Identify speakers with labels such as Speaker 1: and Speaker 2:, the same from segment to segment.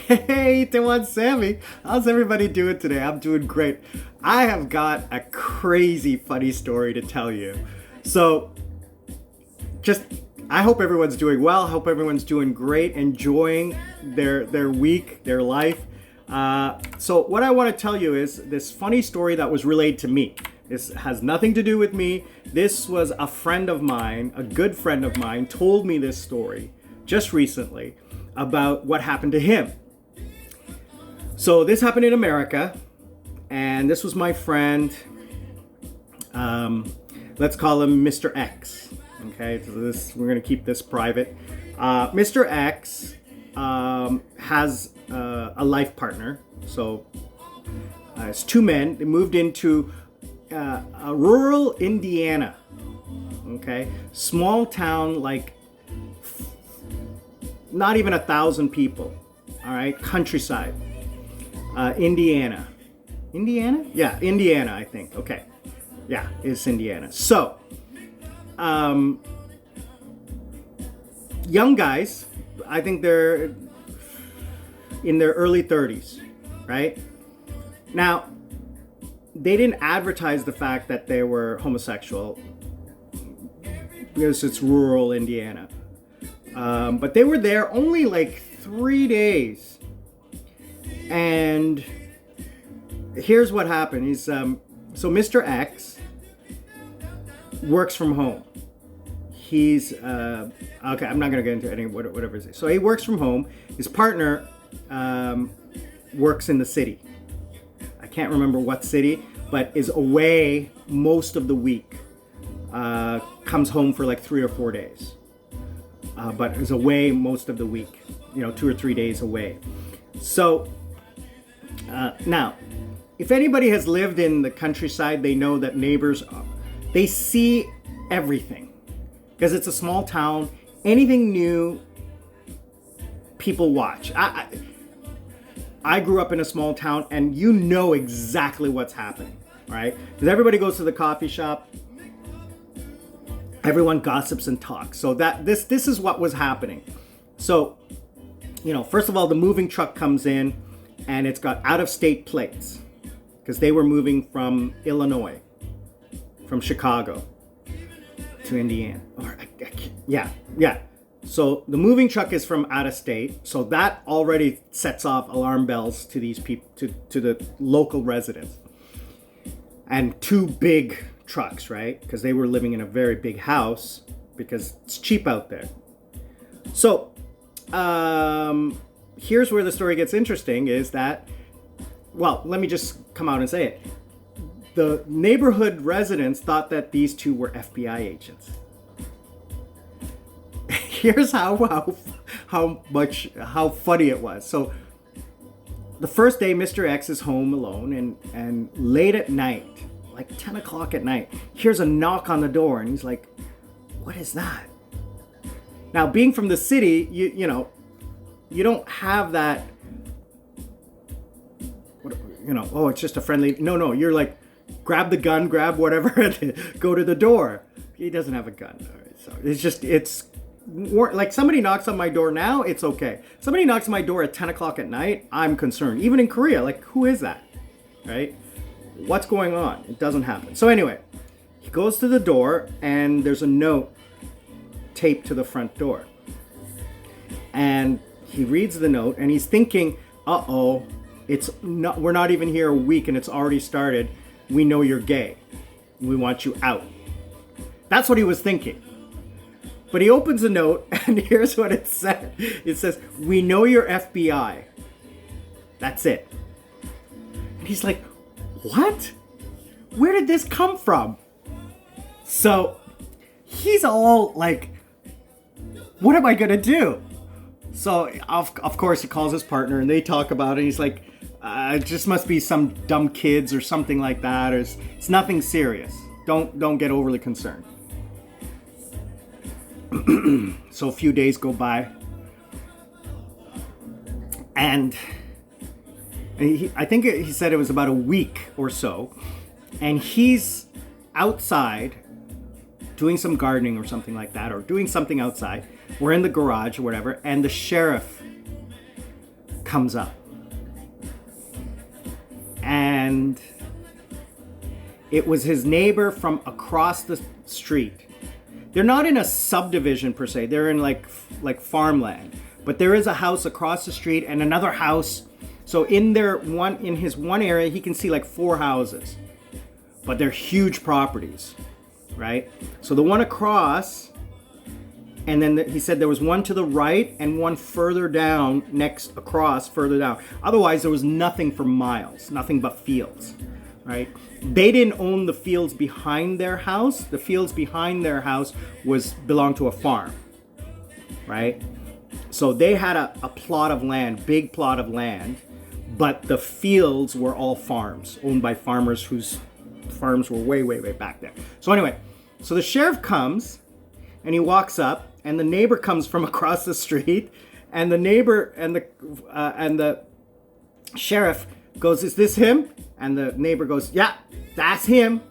Speaker 1: Hey, Tewan Sammy. How's everybody doing today? I'm doing great. I have got a crazy funny story to tell you. So, just I hope everyone's doing well. I hope everyone's doing great, enjoying their week, their life. So what I want to tell you is this funny story that was relayed to me. This has nothing to do with me. This was a friend of mine, a good friend of mine, told me this story just recently about what happened to him. So this happened in America, and this was my friend. Let's call him Mr. X. Okay, so we're gonna keep this private. Mr. X has a life partner. So it's two men. They moved into a rural Indiana. Okay, small town, like not even 1,000 people. All right, countryside. Indiana. Indiana? Yeah, Indiana, I think. Okay. Yeah, it's Indiana. So, young guys, I think they're in their early 30s, right? Now, they didn't advertise the fact that they were homosexual because it's rural Indiana. But they were there only like 3 days. And here's what happened. He's so Mr. X works from home. He's okay. I'm not gonna get into any whatever it is. So he works from home. His partner works in the city. I can't remember what city, but is away most of the week. Comes home for like 3 or 4 days, but is away most of the week. 2 or 3 days away. So. Now, if anybody has lived in the countryside, they know that neighbors, they see everything. Because it's a small town, anything new, people watch. I grew up in a small town, and you know exactly what's happening, right? Because everybody goes to the coffee shop, everyone gossips and talks. So this is what was happening. So, first of all, the moving truck comes in, and it's got out-of-state plates because they were moving from Illinois, from Chicago to Indiana. Yeah. So the moving truck is from out-of-state, so that already sets off alarm bells to these people, to the local residents. And two big trucks, right? Because they were living in a very big house because it's cheap out there. So, here's where the story gets interesting is that, well, let me just come out and say it. The neighborhood residents thought that these two were FBI agents. Here's how funny it was. So the first day, Mr. X is home alone, and late at night, like 10 o'clock at night, hears a knock on the door, and he's like, what is that? Now, being from the city, you don't have that, oh, it's just a friendly. No, you're like, grab the gun, grab whatever, and go to the door. He doesn't have a gun. All right, so it's like somebody knocks on my door now, it's okay. Somebody knocks on my door at 10 o'clock at night, I'm concerned. Even in Korea, like, who is that? Right? What's going on? It doesn't happen. So anyway, he goes to the door, and there's a note taped to the front door. And he reads the note, and he's thinking, uh-oh, we're not even here a week, and it's already started. We know you're gay. We want you out. That's what he was thinking. But he opens the note, and here's what it said. It says, we know you're FBI. That's it. And he's like, what? Where did this come from? So he's all like, what am I going to do? So, of course, he calls his partner, and they talk about it. He's like, it just must be some dumb kids or something like that. Or it's nothing serious. Don't get overly concerned. So a few days go by. And I think he said it was about a week or so. And he's outside doing some gardening or something like that, or doing something outside. We're in the garage or whatever, and the sheriff comes up. And it was his neighbor from across the street. They're not in a subdivision per se. They're in like farmland. But there is a house across the street and another house. So in his one area, he can see like 4 houses. But they're huge properties, right? So the one across, and then he said there was one to the right and one further down, further down. Otherwise, there was nothing for miles, nothing but fields, right? They didn't own the fields behind their house. The fields behind their house belonged to a farm, right? So they had a plot of land, big plot of land, but the fields were all farms, owned by farmers whose farms were way, way, way back there. So anyway, so the sheriff comes and he walks up, and the neighbor comes from across the street, and the neighbor and the sheriff goes, "Is this him?" And the neighbor goes, "Yeah, that's him."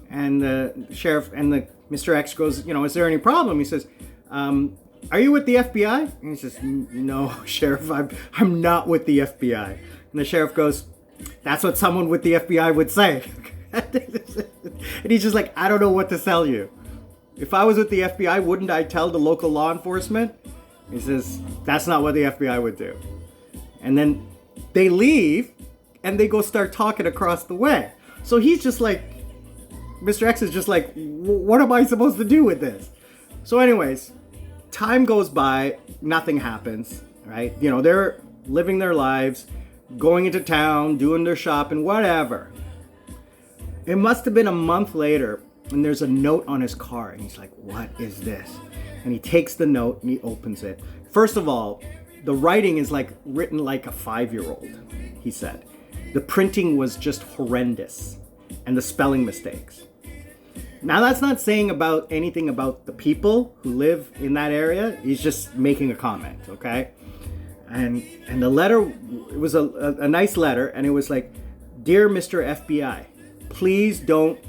Speaker 1: And the sheriff and the Mr. X goes, "Is there any problem?" He says, "Are you with the FBI?" And he says, "No, Sheriff, I'm not with the FBI." And the sheriff goes, "That's what someone with the FBI would say." And he's just like, "I don't know what to tell you. If I was with the FBI, wouldn't I tell the local law enforcement?" He says, "That's not what the FBI would do." And then they leave and they go start talking across the way. So he's just like, Mr. X is just like, what am I supposed to do with this? So anyways, time goes by, nothing happens, right? They're living their lives, going into town, doing their shopping, whatever. It must have been a month later, and there's a note on his car, and he's like, "What is this?" And he takes the note and he opens it. First of all, the writing is like written like a 5-year-old, he said. The printing was just horrendous, and the spelling mistakes. Now that's not saying about anything about the people who live in that area. He's just making a comment, okay? And the letter, it was a nice letter, and it was like, "Dear Mr. FBI, please don't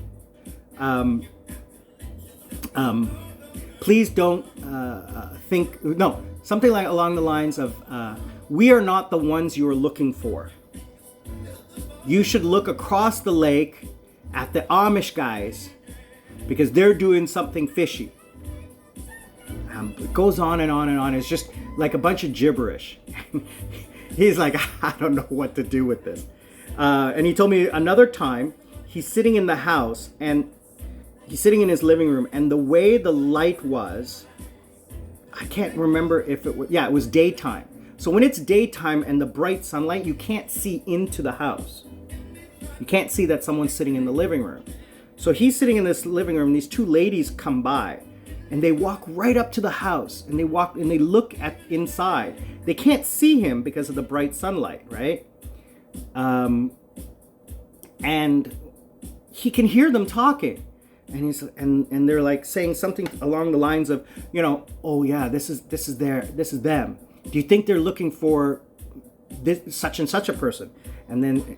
Speaker 1: think," no, something like along the lines of, "We are not the ones you are looking for. You should look across the lake at the Amish guys because they're doing something fishy." It goes on and on and on. It's just like a bunch of gibberish. He's like, "I don't know what to do with this." And he told me another time, he's sitting in the house and he's sitting in his living room, and the way the light was, I can't remember if it was, it was daytime. So when it's daytime and the bright sunlight, you can't see into the house. You can't see that someone's sitting in the living room. So he's sitting in this living room, these 2 ladies come by, and they walk right up to the house, and they look at inside. They can't see him because of the bright sunlight, right? And he can hear them talking. And they're like saying something along the lines of, "Oh yeah, this is them. Do you think they're looking for this such and such a person?" And then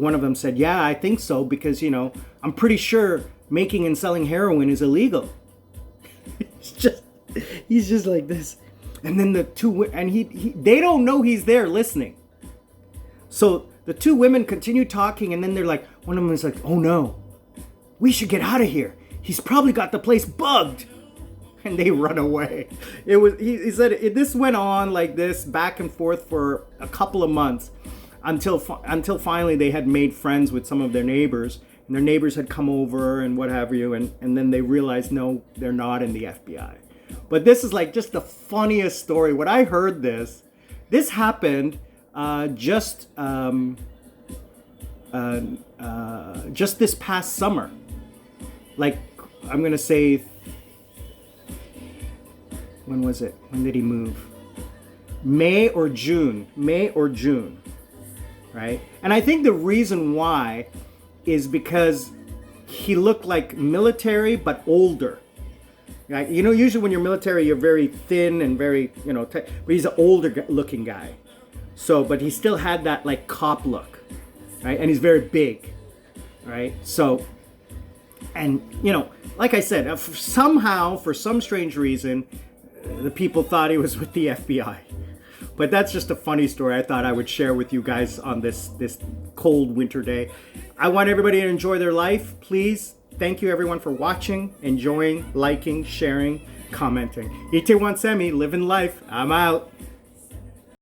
Speaker 1: one of them said, "Yeah, I think so, because I'm pretty sure making and selling heroin is illegal." he's just like this. And then the 2 and they don't know he's there listening. So the 2 women continue talking, and then they're like, one of them is like, "Oh no, we should get out of here. He's probably got the place bugged." And they run away. He said this went on like this back and forth for a couple of months until finally they had made friends with some of their neighbors, and their neighbors had come over and what have you, and then they realized, no, they're not in the FBI. But this is like just the funniest story. When I heard this happened just this past summer. Like, I'm gonna say, when was it? When did he move? May or June, right? And I think the reason why is because he looked like military but older. Right? Usually when you're military, you're very thin and very, but he's an older looking guy. So, but he still had that like cop look, right? And he's very big, right? So, and like I said, somehow, for some strange reason, the people thought he was with the FBI. But that's just a funny story I thought I would share with you guys on this cold winter day. I want everybody to enjoy their life. Please, thank you everyone for watching, enjoying, liking, sharing, commenting. Ite Wansemi, living life. I'm out.